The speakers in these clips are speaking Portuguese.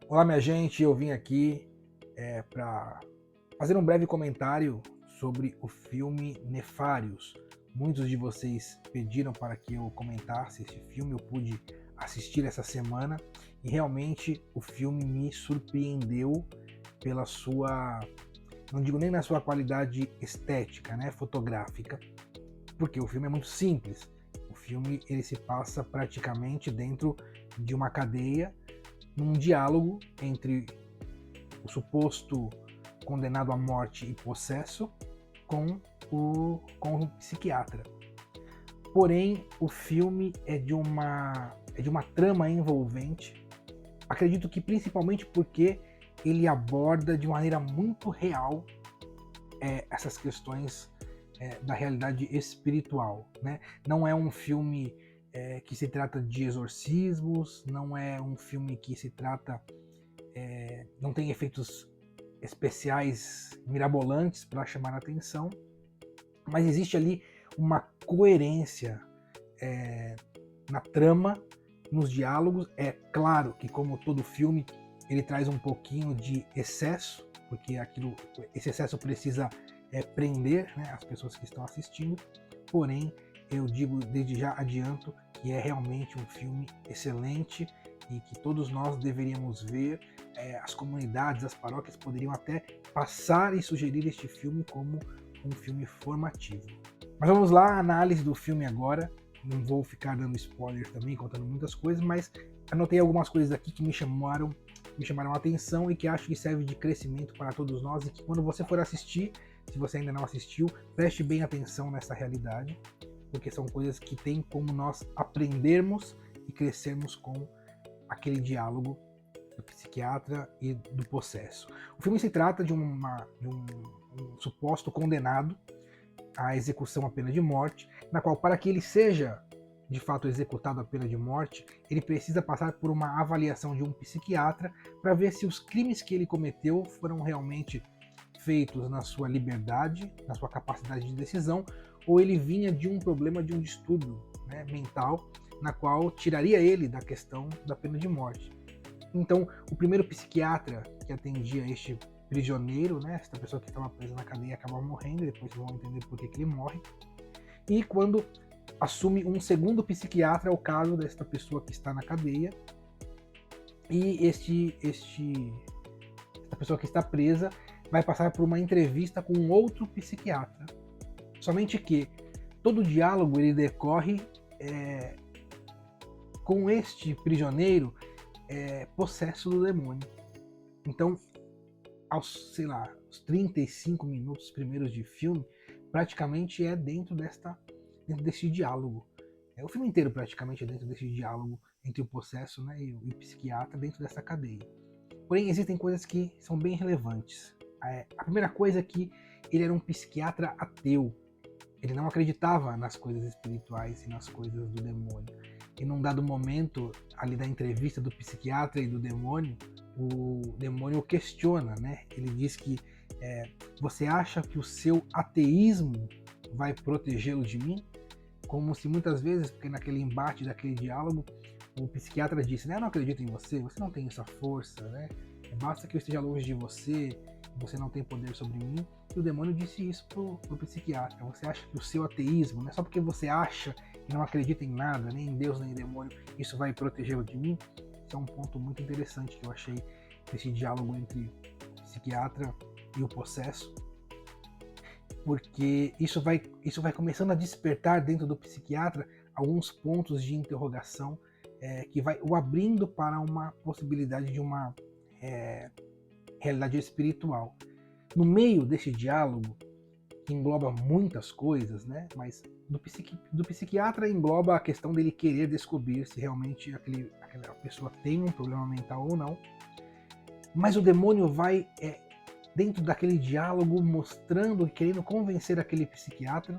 Olá, minha gente, eu vim aqui para fazer um breve comentário sobre o filme Nefários. Muitos de vocês pediram para que eu comentasse este filme, eu pude assistir essa semana e realmente o filme me surpreendeu pela sua, não digo nem na sua qualidade estética, né, fotográfica, porque o filme é muito simples. O filme ele se passa praticamente dentro de uma cadeia, num diálogo entre o suposto condenado à morte e possesso com o psiquiatra. Porém, o filme é de uma trama envolvente. Acredito que principalmente porque ele aborda de maneira muito real essas questões da realidade espiritual, né? Não é um filme que se trata de exorcismos, não é um filme que se trata não tem efeitos especiais mirabolantes para chamar a atenção, mas existe ali uma coerência na trama, nos diálogos. É claro que, como todo filme, ele traz um pouquinho de excesso, porque esse excesso precisa prender, né, as pessoas que estão assistindo. Porém, eu digo desde já, adianto, que é realmente um filme excelente e que todos nós deveríamos ver. As comunidades, as paróquias poderiam até passar e sugerir este filme como um filme formativo. Mas vamos lá, a análise do filme agora. Não vou ficar dando spoilers também, contando muitas coisas, mas anotei algumas coisas aqui que me chamaram a atenção e que acho que serve de crescimento para todos nós, e que quando você for assistir, se você ainda não assistiu, preste bem atenção nessa realidade, porque são coisas que tem como nós aprendermos e crescermos com aquele diálogo do psiquiatra e do possesso. O filme se trata de um suposto condenado à execução à pena de morte, na qual, para que ele seja de fato executado a pena de morte, ele precisa passar por uma avaliação de um psiquiatra para ver se os crimes que ele cometeu foram realmente feitos na sua liberdade, na sua capacidade de decisão, ou ele vinha de um problema, de um distúrbio, né, mental, na qual tiraria ele da questão da pena de morte. Então, o primeiro psiquiatra que atendia este prisioneiro, né, essa pessoa que estava presa na cadeia, acaba morrendo, depois vocês vão entender por que ele morre. E quando assume um segundo psiquiatra, é o caso desta pessoa que está na cadeia, e esta pessoa que está presa vai passar por uma entrevista com um outro psiquiatra. Somente que todo o diálogo ele decorre com este prisioneiro possesso do demônio. Então, aos 35 minutos primeiros de filme, praticamente é dentro desse diálogo. O filme inteiro praticamente é dentro desse diálogo entre o possesso, né, e o psiquiatra dentro dessa cadeia. Porém, existem coisas que são bem relevantes. A primeira coisa é que ele era um psiquiatra ateu. Ele não acreditava nas coisas espirituais e nas coisas do demônio. E num dado momento, ali da entrevista do psiquiatra e do demônio, o demônio o questiona, né? Ele diz que você acha que o seu ateísmo vai protegê-lo de mim? Como se muitas vezes, porque naquele embate, daquele diálogo, o psiquiatra disse, né, eu não acredito em você, você não tem essa força, né? Basta que eu esteja longe de você, você não tem poder sobre mim. E o demônio disse isso pro psiquiatra. Você acha que o seu ateísmo, né, só porque você acha que não acredita em nada, nem em Deus, nem em demônio, isso vai protegê-lo de mim? Isso é um ponto muito interessante que eu achei nesse diálogo entre o psiquiatra e o possesso, porque isso vai começando a despertar dentro do psiquiatra alguns pontos de interrogação que vai o abrindo para uma possibilidade de uma realidade espiritual. No meio desse diálogo, que engloba muitas coisas, né, mas do psiquiatra engloba a questão dele querer descobrir se realmente aquela pessoa tem um problema mental ou não, mas o demônio vai dentro daquele diálogo mostrando e querendo convencer aquele psiquiatra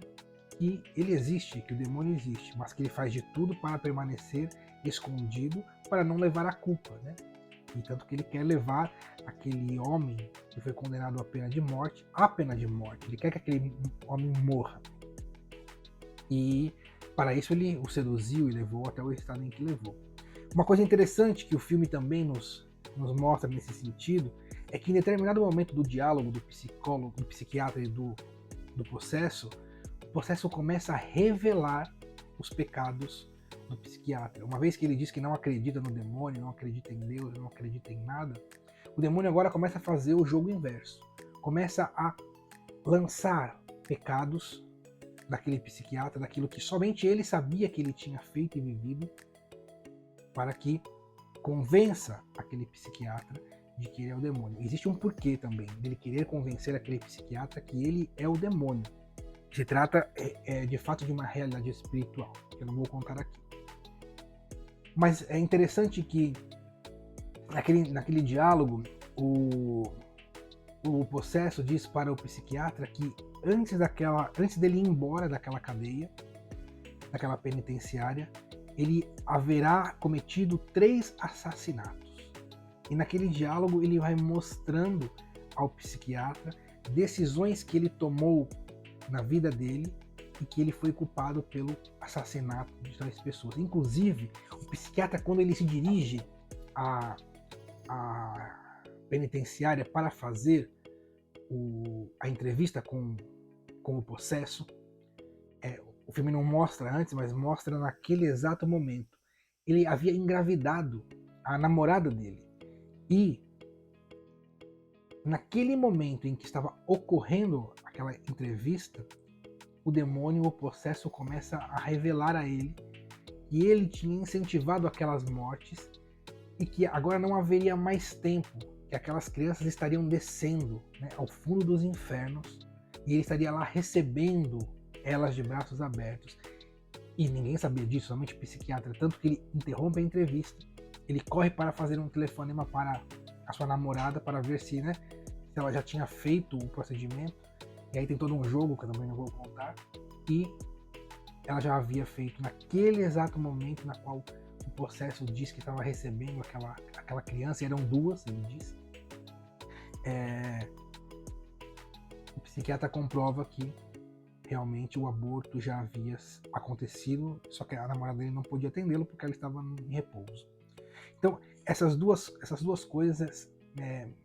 que ele existe, que o demônio existe, mas que ele faz de tudo para permanecer escondido, para não levar a culpa, né? E tanto que ele quer levar aquele homem que foi condenado à pena de morte. Ele quer que aquele homem morra. E para isso ele o seduziu e levou até o estado em que levou. Uma coisa interessante que o filme também nos nos mostra nesse sentido é que em determinado momento do diálogo do psicólogo, do psiquiatra e do processo, o processo começa a revelar os pecados do psiquiatra. Uma vez que ele diz que não acredita no demônio, não acredita em Deus, não acredita em nada, o demônio agora começa a fazer o jogo inverso. Começa a lançar pecados daquele psiquiatra, daquilo que somente ele sabia que ele tinha feito e vivido, para que convença aquele psiquiatra de que ele é o demônio. Existe um porquê também dele querer convencer aquele psiquiatra que ele é o demônio. Se trata de fato de uma realidade espiritual, que eu não vou contar aqui. Mas é interessante que naquele diálogo o possesso diz para o psiquiatra que antes dele ir embora daquela cadeia, daquela penitenciária, ele haverá cometido 3 assassinatos. E naquele diálogo ele vai mostrando ao psiquiatra decisões que ele tomou na vida dele e que ele foi culpado pelo assassinato de tais pessoas. Inclusive, o psiquiatra, quando ele se dirige à penitenciária para fazer a entrevista com o possesso, o filme não mostra antes, mas mostra naquele exato momento. Ele havia engravidado a namorada dele. E naquele momento em que estava ocorrendo aquela entrevista, o demônio, o possesso, começa a revelar a ele que ele tinha incentivado aquelas mortes e que agora não haveria mais tempo, que aquelas crianças estariam descendo, né, ao fundo dos infernos e ele estaria lá recebendo elas de braços abertos. E ninguém sabia disso, somente o psiquiatra, tanto que ele interrompe a entrevista, ele corre para fazer um telefonema para a sua namorada para ver se ela já tinha feito o procedimento. E aí tem todo um jogo que eu também não vou contar. E ela já havia feito naquele exato momento na qual o possesso diz que estava recebendo aquela criança, e eram 2, ele diz. O psiquiatra comprova que realmente o aborto já havia acontecido, só que a namorada dele não podia atendê-lo porque ela estava em repouso. Então, essas duas coisas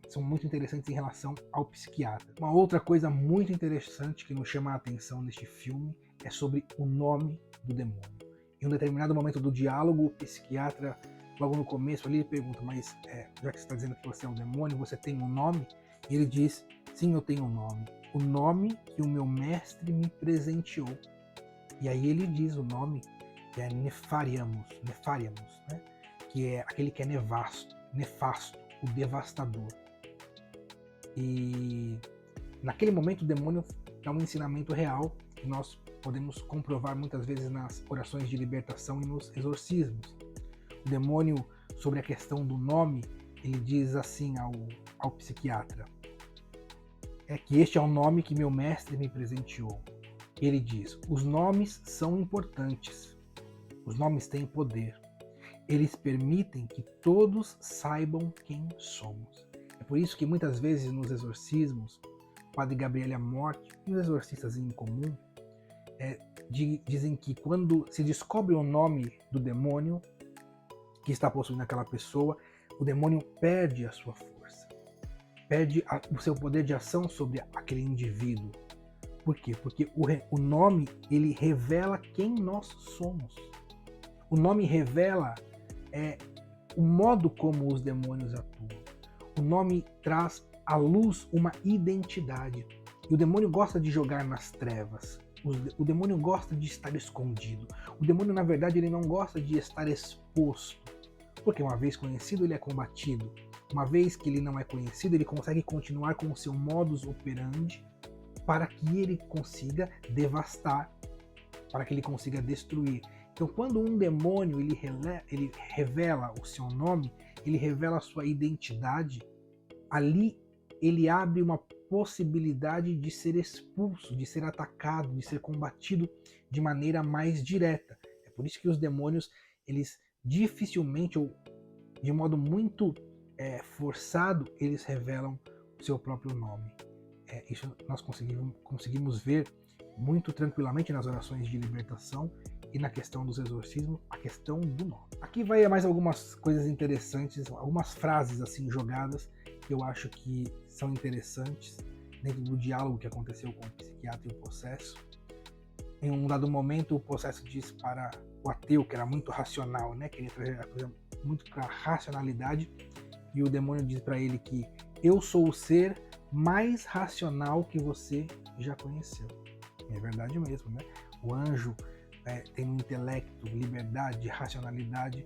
são muito interessantes em relação ao psiquiatra. Uma outra coisa muito interessante que nos chama a atenção neste filme é sobre o nome do demônio. Em um determinado momento do diálogo, o psiquiatra, logo no começo ali, ele pergunta, mas já que você está dizendo que você é um demônio, você tem um nome? E ele diz, sim, eu tenho um nome. O nome que o meu mestre me presenteou. E aí ele diz o nome, que é Nefariamos, né? Que é aquele que é nefasto, o devastador. E naquele momento o demônio dá um ensinamento real que nós podemos comprovar muitas vezes nas orações de libertação e nos exorcismos. O demônio, sobre a questão do nome, ele diz assim ao psiquiatra, que este é o nome que meu mestre me presenteou. Ele diz, os nomes são importantes, os nomes têm poder. Eles permitem que todos saibam quem somos. É por isso que muitas vezes nos exorcismos, o Padre Gabriel Amorth e os exorcistas em comum dizem que quando se descobre o nome do demônio que está possuindo aquela pessoa, o demônio perde a sua força, perde o seu poder de ação sobre aquele indivíduo. Por quê? Porque o nome, ele revela quem nós somos. O nome revela o modo como os demônios atuam. O nome traz à luz uma identidade. E o demônio gosta de jogar nas trevas. O demônio gosta de estar escondido. O demônio, na verdade, ele não gosta de estar exposto. Porque uma vez conhecido, ele é combatido. Uma vez que ele não é conhecido, ele consegue continuar com o seu modus operandi para que ele consiga devastar, para que ele consiga destruir. Então, quando um demônio ele revela o seu nome, ele revela a sua identidade, ali ele abre uma possibilidade de ser expulso, de ser atacado, de ser combatido de maneira mais direta. É por isso que os demônios, eles dificilmente ou de modo muito forçado, eles revelam o seu próprio nome. Isso nós conseguimos ver muito tranquilamente nas orações de libertação e na questão dos exorcismos, a questão do nome. Aqui vai mais algumas coisas interessantes, algumas frases assim jogadas que eu acho que são interessantes dentro do diálogo que aconteceu com o psiquiatra e o possesso. Em um dado momento, o possesso diz para o ateu, que era muito racional, né, queria trazer a coisa muito para a racionalidade, e o demônio diz para ele que eu sou o ser mais racional que você já conheceu. É verdade mesmo, né? O anjo tem um intelecto, liberdade, racionalidade,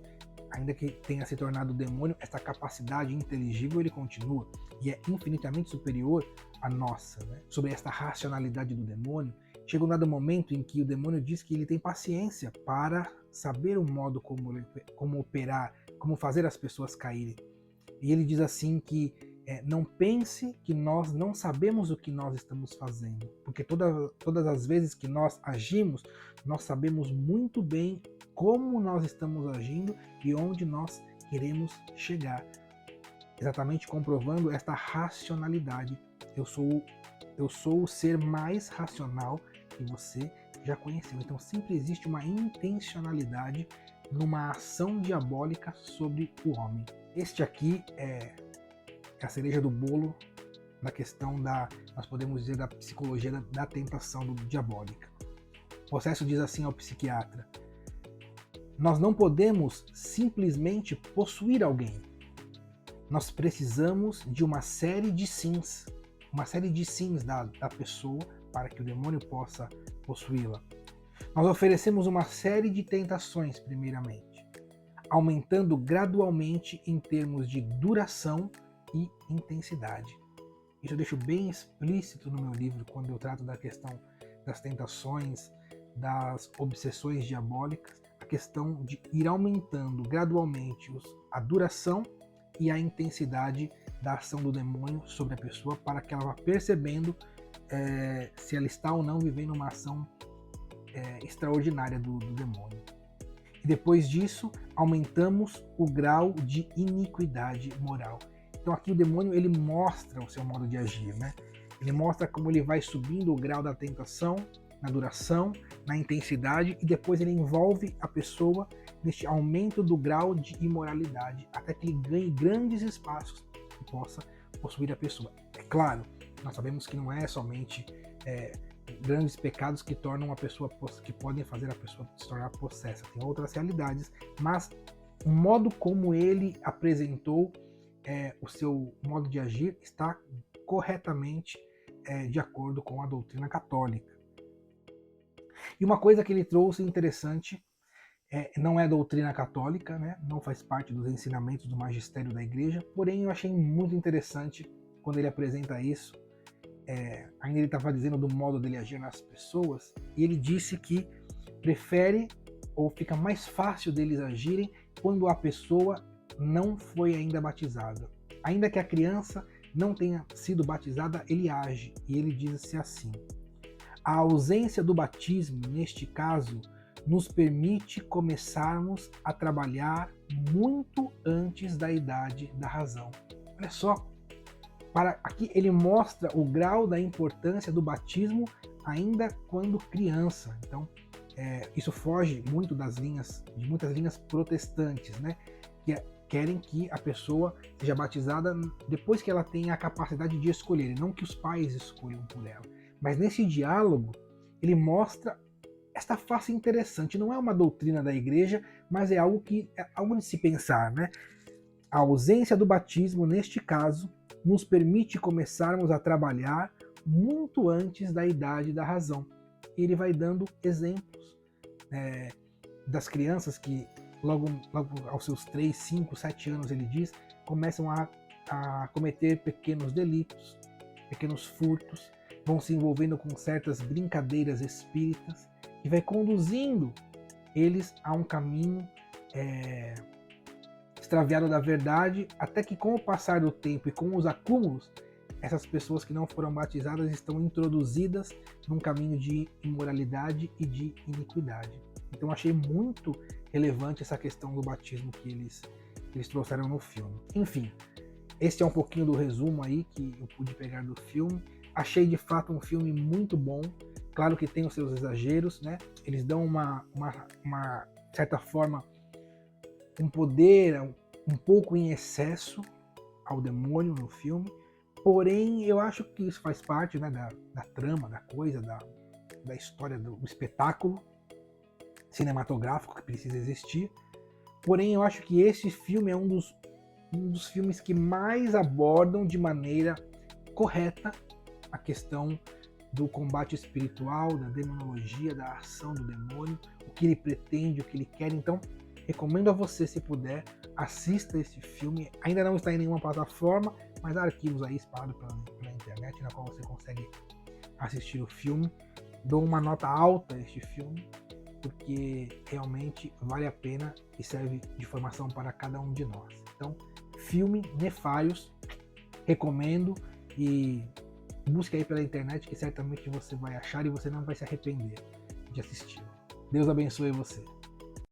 ainda que tenha se tornado demônio, essa capacidade inteligível ele continua e é infinitamente superior à nossa, né? Sobre esta racionalidade do demônio, chega um dado momento em que o demônio diz que ele tem paciência para saber o modo como operar, como fazer as pessoas caírem. E ele diz assim que não pense que nós não sabemos o que nós estamos fazendo, porque todas as vezes que nós agimos, nós sabemos muito bem como nós estamos agindo e onde nós queremos chegar. Exatamente comprovando esta racionalidade. Eu sou o ser mais racional que você já conheceu. Então sempre existe uma intencionalidade numa ação diabólica sobre o homem. Este aqui é a cereja do bolo da questão nós podemos dizer, da psicologia da tentação diabólica. O possesso diz assim ao psiquiatra: nós não podemos simplesmente possuir alguém. Nós precisamos de uma série de sims da pessoa para que o demônio possa possuí-la. Nós oferecemos uma série de tentações, primeiramente, aumentando gradualmente em termos de duração e intensidade. Isso eu deixo bem explícito no meu livro quando eu trato da questão das tentações, das obsessões diabólicas, a questão de ir aumentando gradualmente a duração e a intensidade da ação do demônio sobre a pessoa para que ela vá percebendo se ela está ou não vivendo uma ação extraordinária do demônio. E depois disso, aumentamos o grau de iniquidade moral. Então aqui o demônio ele mostra o seu modo de agir, né? Ele mostra como ele vai subindo o grau da tentação, na duração, na intensidade, e depois ele envolve a pessoa neste aumento do grau de imoralidade, até que ele ganhe grandes espaços e possa possuir a pessoa. É claro, nós sabemos que não é somente grandes pecados que tornam uma pessoa, que podem fazer a pessoa se tornar possessa. Tem outras realidades, mas o modo como ele apresentou o seu modo de agir está corretamente de acordo com a doutrina católica. E uma coisa que ele trouxe interessante, não é doutrina católica, né? Não faz parte dos ensinamentos do magistério da igreja, porém eu achei muito interessante quando ele apresenta isso. Ainda ele estava dizendo do modo dele agir nas pessoas, e ele disse que prefere, ou fica mais fácil deles agirem quando a pessoa não foi ainda batizada. Ainda que a criança não tenha sido batizada, ele age, e ele diz assim: a ausência do batismo, neste caso, nos permite começarmos a trabalhar muito antes da idade da razão. Olha só, aqui ele mostra o grau da importância do batismo ainda quando criança. Então, isso foge muito de muitas linhas protestantes, né? Que querem que a pessoa seja batizada depois que ela tenha a capacidade de escolher, não que os pais escolham por ela. Mas nesse diálogo, ele mostra esta face interessante. Não é uma doutrina da igreja, mas é algo de se pensar, né? A ausência do batismo, neste caso, nos permite começarmos a trabalhar muito antes da idade da razão. E ele vai dando exemplos das crianças que logo aos seus 3, 5, 7 anos, ele diz, começam a cometer pequenos delitos, pequenos furtos, vão se envolvendo com certas brincadeiras espíritas e vai conduzindo eles a um caminho extraviado da verdade, até que com o passar do tempo e com os acúmulos, essas pessoas que não foram batizadas estão introduzidas num caminho de imoralidade e de iniquidade. Então achei muito relevante essa questão do batismo que eles trouxeram no filme. Enfim, esse é um pouquinho do resumo aí que eu pude pegar do filme. Achei de fato um filme muito bom, Claro que tem os seus exageros, né? Eles dão uma de certa forma, um poder um pouco em excesso ao demônio no filme. Porém, eu acho que isso faz parte, né, da trama, da coisa, da história, do espetáculo cinematográfico que precisa existir. Porém, eu acho que esse filme é um dos filmes que mais abordam de maneira correta a questão do combate espiritual, da demonologia, da ação do demônio, o que ele pretende, o que ele quer. Então, recomendo a você, se puder, assista esse filme. Ainda não está em nenhuma plataforma, mas há arquivos aí espalhados pela internet, na qual você consegue assistir o filme. Dou uma nota alta a este filme, porque realmente vale a pena e serve de formação para cada um de nós. Então, filme Nefários, recomendo, e busque aí pela internet que certamente você vai achar e você não vai se arrepender de assistir. Deus abençoe você.